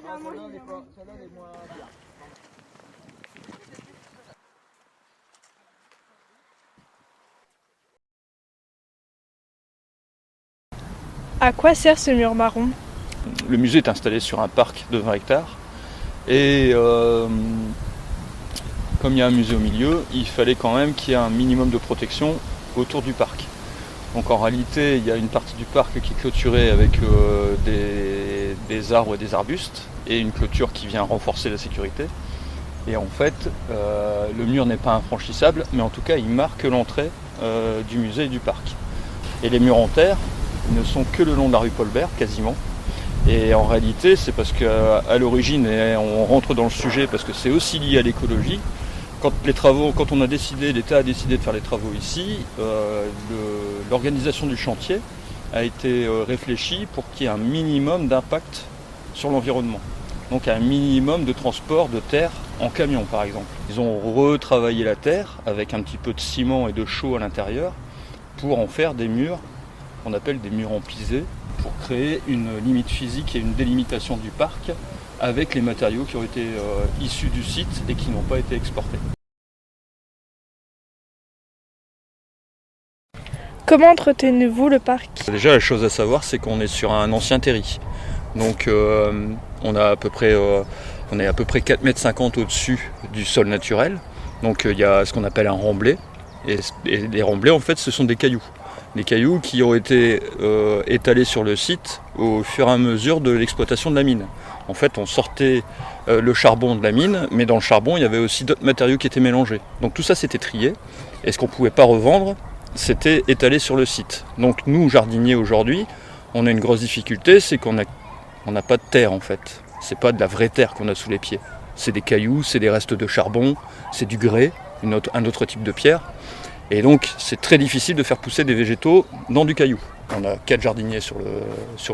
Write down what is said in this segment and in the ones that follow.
Celle-là, elle est moins bien. À quoi sert ce mur marron? Le musée est installé sur un parc de 20 hectares et comme il y a un musée au milieu, il fallait quand même qu'il y ait un minimum de protection autour du parc. Donc en réalité, il y a une partie du parc qui est clôturée avec des arbres et des arbustes et une clôture qui vient renforcer la sécurité. Et en fait, le mur n'est pas infranchissable, mais en tout cas, il marque l'entrée du musée et du parc. Et les murs en terre ne sont que le long de la rue Paul-Bert, quasiment. Et en réalité, c'est parce qu'à l'origine, et on rentre dans le sujet parce que c'est aussi lié à l'écologie, quand l'État a décidé de faire les travaux ici, l'organisation du chantier a été réfléchie pour qu'il y ait un minimum d'impact sur l'environnement. Donc un minimum de transport de terre en camion par exemple. Ils ont retravaillé la terre avec un petit peu de ciment et de chaux à l'intérieur pour en faire des murs qu'on appelle des murs empisés, pour créer une limite physique et une délimitation du parc avec les matériaux qui ont été issus du site et qui n'ont pas été exportés. Comment entretenez-vous le parc? Déjà, la chose à savoir, c'est qu'on est sur un ancien terri. Donc on est à peu près 4,50 m au-dessus du sol naturel. Donc il y a ce qu'on appelle un remblai. Et les remblais, en fait, ce sont des cailloux. Des cailloux qui ont été étalés sur le site au fur et à mesure de l'exploitation de la mine. En fait, on sortait le charbon de la mine, mais dans le charbon, il y avait aussi d'autres matériaux qui étaient mélangés. Donc tout ça, c'était trié. Et ce qu'on ne pouvait pas revendre, c'était étalé sur le site. Donc nous, jardiniers, aujourd'hui, on a une grosse difficulté, c'est qu'on n'a pas de terre, en fait. C'est pas de la vraie terre qu'on a sous les pieds. C'est des cailloux, c'est des restes de charbon, c'est du grès, un autre type de pierre. Et donc c'est très difficile de faire pousser des végétaux dans du caillou. On a 4 jardiniers sur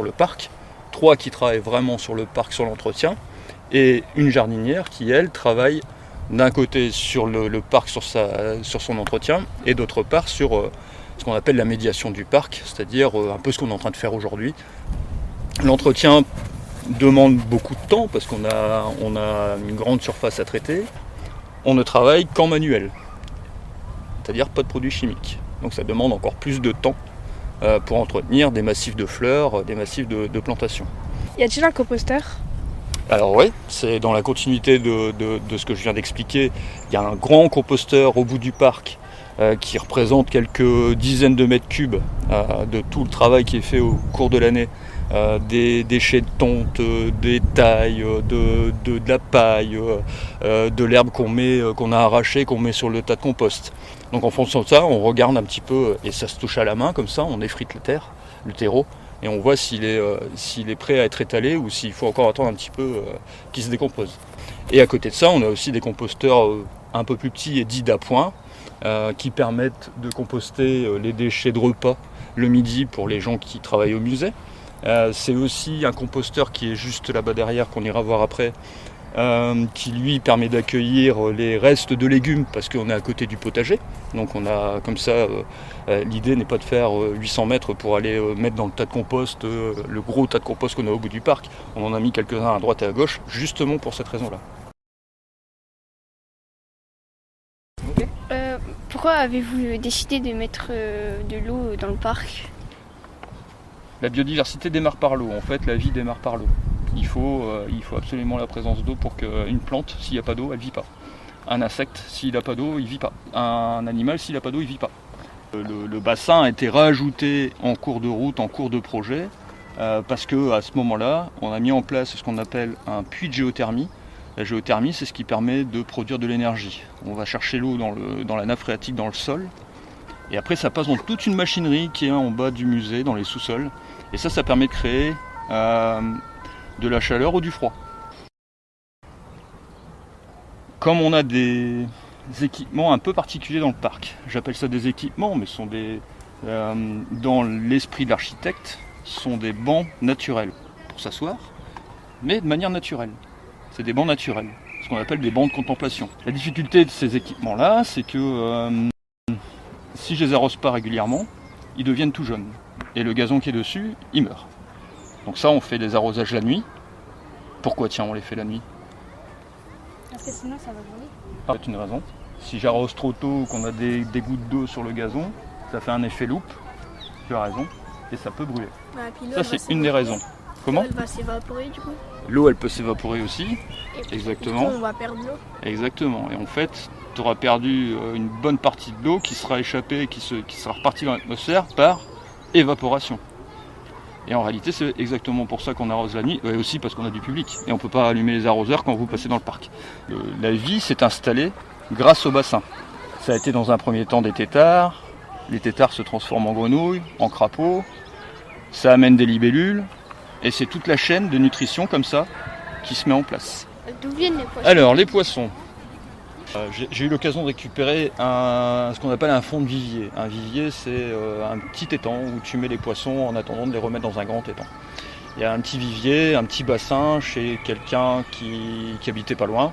le parc, 3 qui travaillent vraiment sur le parc, sur l'entretien, et une jardinière qui, elle, travaille d'un côté sur le parc, sur son entretien, et d'autre part sur ce qu'on appelle la médiation du parc, c'est-à-dire un peu ce qu'on est en train de faire aujourd'hui. L'entretien demande beaucoup de temps parce qu'on a une grande surface à traiter. On ne travaille qu'en manuel, c'est-à-dire pas de produits chimiques. Donc ça demande encore plus de temps pour entretenir des massifs de fleurs, des massifs de plantations. Y a-t-il un composteur? Alors oui, c'est dans la continuité de ce que je viens d'expliquer. Il y a un grand composteur au bout du parc qui représente quelques dizaines de mètres cubes de tout le travail qui est fait au cours de l'année. Des déchets de tonte, des tailles, de la paille, de l'herbe qu'on a arrachée, qu'on met sur le tas de compost. Donc en fonction de ça, on regarde un petit peu, et ça se touche à la main comme ça, on effrite le terreau, et on voit s'il est prêt à être étalé ou s'il faut encore attendre un petit peu qu'il se décompose. Et à côté de ça, on a aussi des composteurs un peu plus petits et dits d'appoint, qui permettent de composter les déchets de repas le midi pour les gens qui travaillent au musée. C'est aussi un composteur qui est juste là-bas derrière, qu'on ira voir après, qui lui permet d'accueillir les restes de légumes parce qu'on est à côté du potager. Donc on a comme ça, l'idée n'est pas de faire 800 mètres pour aller mettre dans le tas de compost, le gros tas de compost qu'on a au bout du parc. On en a mis quelques-uns à droite et à gauche, justement pour cette raison-là. Pourquoi avez-vous décidé de mettre de l'eau dans le parc? La biodiversité démarre par l'eau, en fait la vie démarre par l'eau. Il faut absolument la présence d'eau pour qu'une plante, s'il n'y a pas d'eau, elle ne vit pas. Un insecte, s'il n'a pas d'eau, il ne vit pas. Un animal, s'il n'a pas d'eau, il ne vit pas. Le bassin a été rajouté en cours de route, en cours de projet, parce qu'à ce moment-là, on a mis en place ce qu'on appelle un puits de géothermie. La géothermie, c'est ce qui permet de produire de l'énergie. On va chercher l'eau dans la nappe phréatique, dans le sol, et après ça passe dans toute une machinerie qui est en bas du musée, dans les sous-sols, et ça permet de créer de la chaleur ou du froid. Comme on a des équipements un peu particuliers dans le parc, j'appelle ça des équipements, mais ce sont dans l'esprit de l'architecte, ce sont des bancs naturels pour s'asseoir, mais de manière naturelle. C'est des bancs naturels, ce qu'on appelle des bancs de contemplation. La difficulté de ces équipements-là, c'est que si je les arrose pas régulièrement, ils deviennent tout jaunes. Et le gazon qui est dessus, il meurt. Donc ça, on fait des arrosages la nuit. Pourquoi tiens on les fait la nuit? Parce que sinon ça va brûler. C'est une raison. Si j'arrose trop tôt ou qu'on a des gouttes d'eau sur le gazon, ça fait un effet loupe, tu as raison, et ça peut brûler. Ça c'est une des raisons. Comment? Elle va s'évaporer du coup. L'eau elle peut s'évaporer aussi, exactement. On va perdre l'eau. Exactement, et en fait tu auras perdu une bonne partie de l'eau qui sera échappée et qui sera repartie dans l'atmosphère par évaporation. Et en réalité c'est exactement pour ça qu'on arrose la nuit, et aussi parce qu'on a du public, et on ne peut pas allumer les arroseurs quand vous passez dans le parc. La vie s'est installée grâce au bassin. Ça a été dans un premier temps des têtards, les têtards se transforment en grenouilles, en crapauds, ça amène des libellules, et c'est toute la chaîne de nutrition comme ça qui se met en place. D'où viennent les poissons? Alors les poissons, j'ai eu l'occasion de récupérer ce qu'on appelle un fond de vivier. Un vivier c'est un petit étang où tu mets les poissons en attendant de les remettre dans un grand étang. Il y a un petit vivier, un petit bassin chez quelqu'un qui habitait pas loin,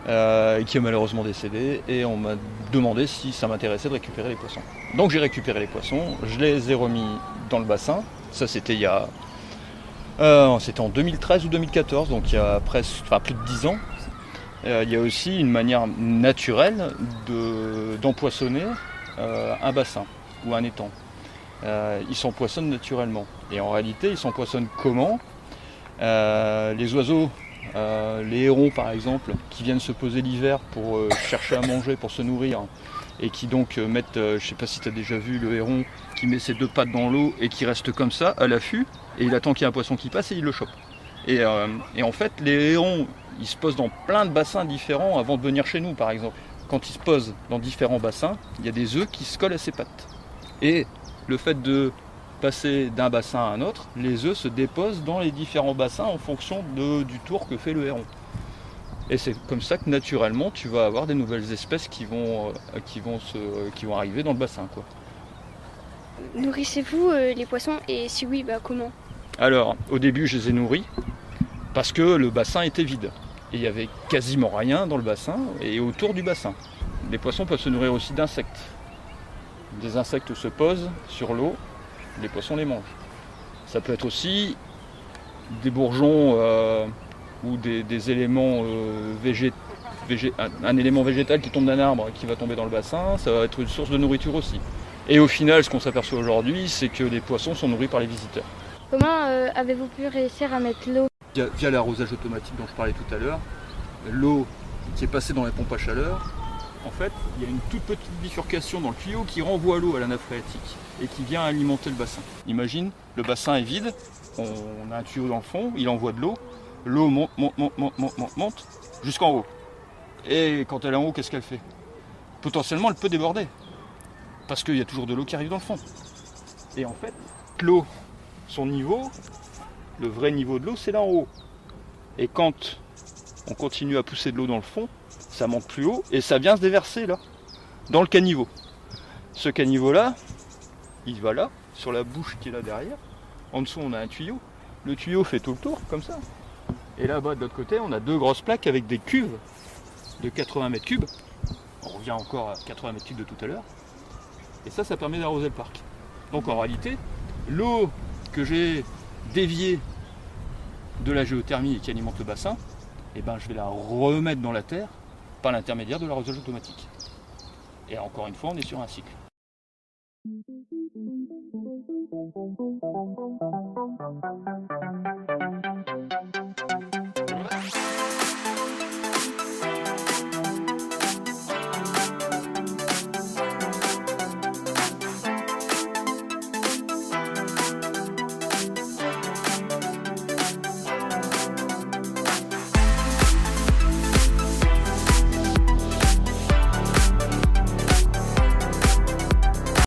et qui est malheureusement décédé, et on m'a demandé si ça m'intéressait de récupérer les poissons. Donc j'ai récupéré les poissons, je les ai remis dans le bassin, ça c'était c'était en 2013 ou 2014, donc il y a plus de 10 ans. Il y a aussi une manière naturelle d'empoisonner un bassin ou un étang. Ils s'empoisonnent naturellement. Et en réalité, ils s'empoisonnent comment? Les oiseaux, les hérons par exemple, qui viennent se poser l'hiver pour chercher à manger, pour se nourrir, et qui donc mettent, je ne sais pas si tu as déjà vu le héron qui met ses deux pattes dans l'eau et qui reste comme ça à l'affût, et il attend qu'il y ait un poisson qui passe et il le chope. Et en fait, les hérons, ils se posent dans plein de bassins différents avant de venir chez nous, par exemple. Quand ils se posent dans différents bassins, il y a des œufs qui se collent à ses pattes. Et le fait de passer d'un bassin à un autre, les œufs se déposent dans les différents bassins en fonction du tour que fait le héron. Et c'est comme ça que naturellement, tu vas avoir des nouvelles espèces qui vont arriver dans le bassin, quoi. Nourrissez-vous les poissons, et si oui, comment? Alors, au début, je les ai nourris parce que le bassin était vide. Et il n'y avait quasiment rien dans le bassin et autour du bassin. Les poissons peuvent se nourrir aussi d'insectes. Des insectes se posent sur l'eau, les poissons les mangent. Ça peut être aussi des bourgeons ou des éléments un élément végétal qui tombe d'un arbre et qui va tomber dans le bassin, ça va être une source de nourriture aussi. Et au final, ce qu'on s'aperçoit aujourd'hui, c'est que les poissons sont nourris par les visiteurs. Comment avez-vous pu réussir à mettre l'eau? Via l'arrosage automatique dont je parlais tout à l'heure, l'eau qui est passée dans les pompes à chaleur, en fait, il y a une toute petite bifurcation dans le tuyau qui renvoie l'eau à la nappe phréatique et qui vient alimenter le bassin. Imagine, le bassin est vide, on a un tuyau dans le fond, il envoie de l'eau monte jusqu'en haut. Et quand elle est en haut, qu'est-ce qu'elle fait? Potentiellement, elle peut déborder, parce qu'il y a toujours de l'eau qui arrive dans le fond. Et en fait, l'eau, son niveau, le vrai niveau de l'eau, c'est là en haut. Et quand on continue à pousser de l'eau dans le fond, ça monte plus haut et ça vient se déverser là, dans le caniveau. Ce caniveau-là, il va là, sur la bouche qui est là derrière. En dessous, on a un tuyau. Le tuyau fait tout le tour, comme ça. Et là-bas, de l'autre côté, on a deux grosses plaques avec des cuves de 80 mètres cubes. On revient encore à 80 mètres cubes de tout à l'heure. Et ça permet d'arroser le parc. Donc en réalité, l'eau que j'ai déviée de la géothermie et qui alimente le bassin, je vais la remettre dans la terre par l'intermédiaire de l'arrosage automatique. Et encore une fois, on est sur un cycle.